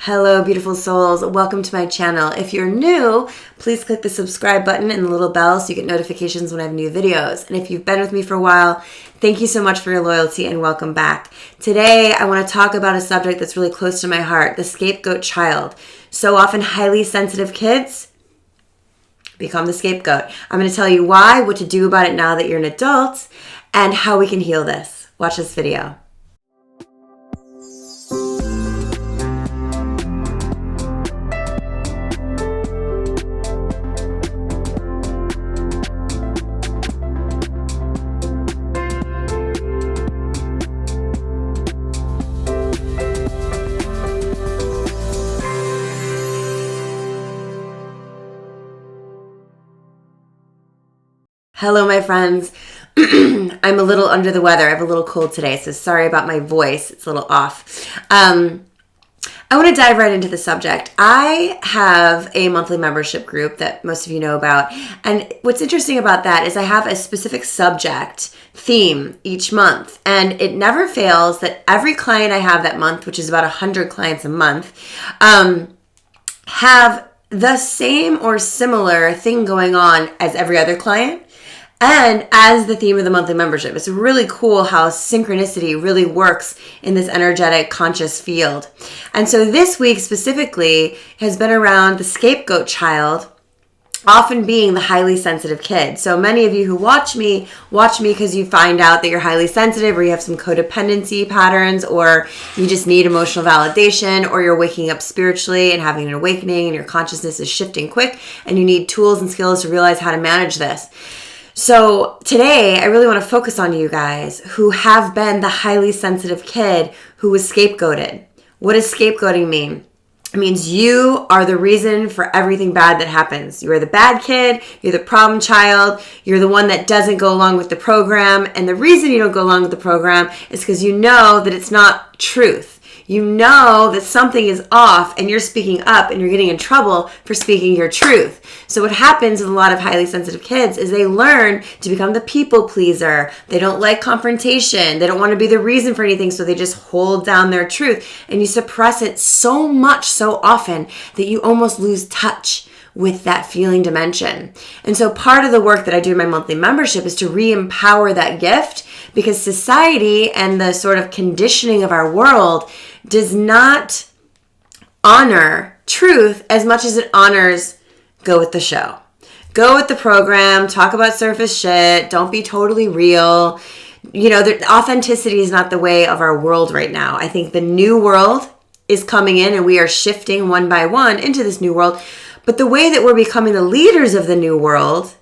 Hello, beautiful souls. Welcome to my channel. If you're new, please click the subscribe button and the little bell so you get notifications when I have new videos. And if you've been with me for a while, thank you so much for your loyalty and welcome back. Today, I want to talk about a subject that's really close to my heart, the scapegoat child. So often highly sensitive kids become the scapegoat. I'm going to tell you why, what to do about it now that you're an adult, and how we can heal this. Watch this video. Hello, my friends. I'm a little under the weather. I have a little cold today, so sorry about my voice. It's a little off. I want to dive right into the subject. I have a monthly membership group that most of you know about. And what's interesting about that is I have a specific subject theme each month. And it never fails that every client I have that month, which is about 100 clients a month, have the same or similar thing going on as every other client. And as the theme of the monthly membership, it's really cool how synchronicity really works in this energetic, conscious field. And so this week specifically has been around the scapegoat child, often being the highly sensitive kid. So many of you who watch me because you find out that you're highly sensitive, or you have some codependency patterns, or you just need emotional validation, or you're waking up spiritually and having an awakening and your consciousness is shifting quick and you need tools and skills to realize how to manage this. So today, I really want to focus on you guys who have been the highly sensitive kid who was scapegoated. What does scapegoating mean? It means you are the reason for everything bad that happens. You are the bad kid, you're the problem child, you're the one that doesn't go along with the program. And the reason you don't go along with the program is because you know that it's not truth. You know that something is off and you're speaking up and you're getting in trouble for speaking your truth. So what happens with a lot of highly sensitive kids is they learn to become the people pleaser. They don't like confrontation. They don't want to be the reason for anything, so they just hold down their truth. And you suppress it so much, so often, that you almost lose touch with that feeling dimension. And so part of the work that I do in my monthly membership is to re-empower that gift, because society and the sort of conditioning of our world does not honor truth as much as it honors go with the show. Go with the program, talk about surface shit, don't be totally real. You know, authenticity is not the way of our world right now. I think the new world is coming in and we are shifting one by one into this new world. But the way that we're becoming the leaders of the new world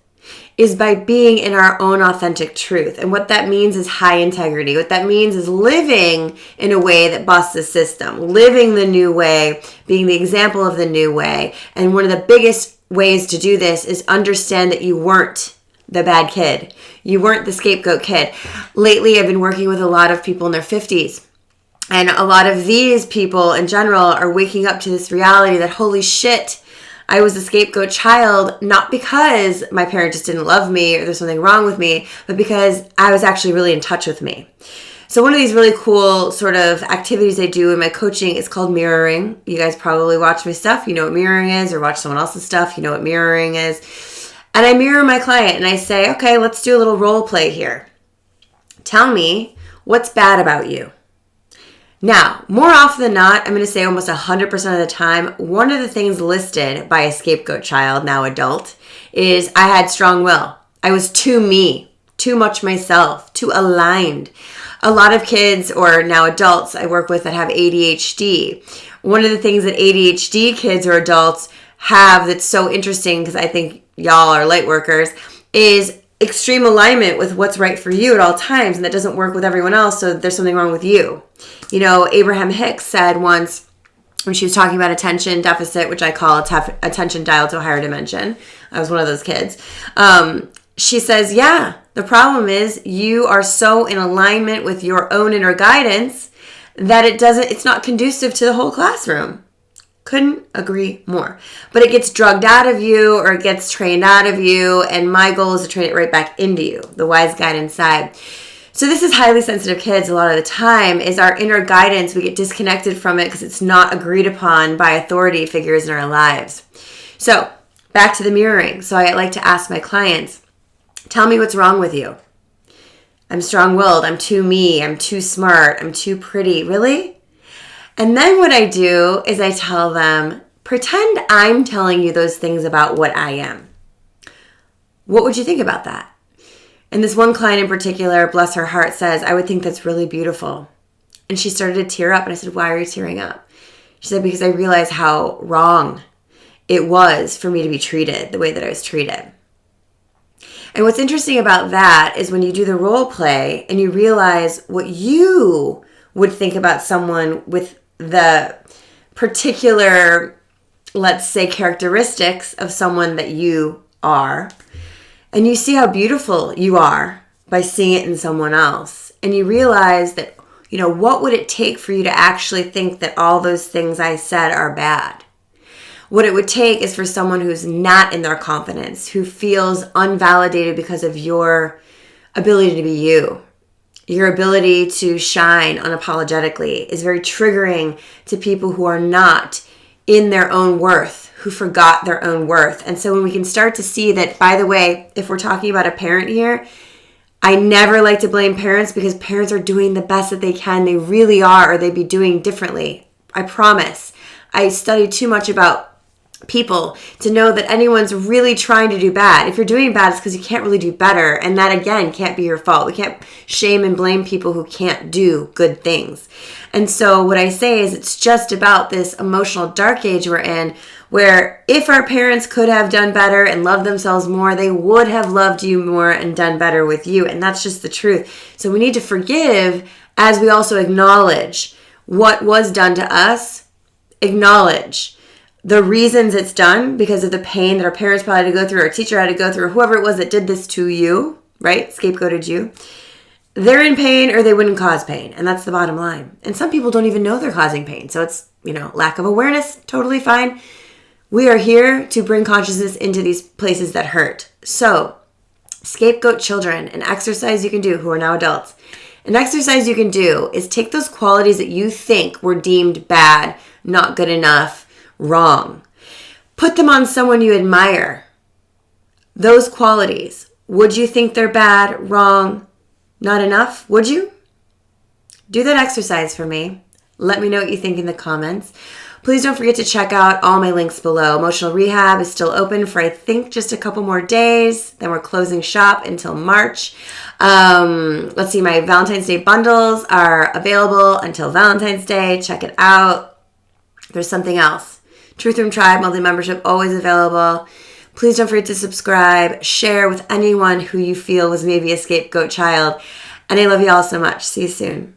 is by being in our own authentic truth. And what that means is high integrity. What that means is living in a way that busts the system, living the new way, being the example of the new way. And one of the biggest ways to do this is understand that you weren't the bad kid. You weren't the scapegoat kid. Lately, I've been working with a lot of people in their 50s. And a lot of these people in general are waking up to this reality that, holy shit, I was a scapegoat child, not because my parent just didn't love me or there's something wrong with me, but because I was actually really in touch with me. So one of these really cool sort of activities I do in my coaching is called mirroring. You guys probably watch my stuff. You know what mirroring is, or watch someone else's stuff. You know what mirroring is. And I mirror my client and I say, okay, let's do a little role play here. Tell me what's bad about you. Now, more often than not, I'm going to say almost 100% of the time, one of the things listed by a scapegoat child, now adult, is I had strong will. I was too me, too much myself, too aligned. A lot of kids, or now adults I work with that have ADHD. One of the things that ADHD kids or adults have that's so interesting, because I think y'all are light workers, is extreme alignment with what's right for you at all times, and that doesn't work with everyone else, so there's something wrong with you. You know, Abraham Hicks said once, when she was talking about attention deficit, which I call attention dialed to a higher dimension. I was one of those kids. She says, yeah, the problem is you are so in alignment with your own inner guidance that it's not conducive to the whole classroom. Couldn't agree more. But it gets drugged out of you, or it gets trained out of you, and my goal is to train it right back into you, the wise guide inside. So this is highly sensitive kids a lot of the time, is our inner guidance. We get disconnected from it because it's not agreed upon by authority figures in our lives. So back to the mirroring. So I like to ask my clients, tell me what's wrong with you. I'm strong-willed. I'm too me. I'm too smart. I'm too pretty. Really? And then what I do is I tell them, pretend I'm telling you those things about what I am. What would you think about that? And this one client in particular, bless her heart, says, I would think that's really beautiful. And she started to tear up. And I said, why are you tearing up? She said, because I realized how wrong it was for me to be treated the way that I was treated. And what's interesting about that is when you do the role play and you realize what you would think about someone with the particular, let's say, characteristics of someone that you are, and you see how beautiful you are by seeing it in someone else. And you realize that, what would it take for you to actually think that all those things I said are bad? What it would take is for someone who's not in their confidence, who feels unvalidated because of your ability to be you. Your ability to shine unapologetically is very triggering to people who are not in their own worth, who forgot their own worth. And so when we can start to see that, by the way, if we're talking about a parent here, I never like to blame parents because parents are doing the best that they can. They really are, or they'd be doing differently. I promise. I study too much about people to know that anyone's really trying to do bad. If you're doing bad, it's because you can't really do better. And that, again, can't be your fault. We can't shame and blame people who can't do good things. And so what I say is it's just about this emotional dark age we're in, where if our parents could have done better and loved themselves more, they would have loved you more and done better with you. And that's just the truth. So we need to forgive as we also acknowledge what was done to us, acknowledge the reasons it's done because of the pain that our parents probably had to go through, our teacher had to go through, or whoever it was that did this to you, right? Scapegoated you. They're in pain or they wouldn't cause pain. And that's the bottom line. And some people don't even know they're causing pain. So it's, lack of awareness, totally fine. We are here to bring consciousness into these places that hurt. So scapegoat children, an exercise you can do who are now adults. An exercise you can do is take those qualities that you think were deemed bad, not good enough, wrong. Put them on someone you admire. Those qualities. Would you think they're bad, wrong, not enough? Would you? Do that exercise for me. Let me know what you think in the comments. Please don't forget to check out all my links below. Emotional Rehab is still open for, I think, just a couple more days. Then we're closing shop until March. Let's see, my Valentine's Day bundles are available until Valentine's Day. Check it out. There's something else. Truth Room Tribe, monthly membership, always available. Please don't forget to subscribe, share with anyone who you feel was maybe a scapegoat child. And I love you all so much. See you soon.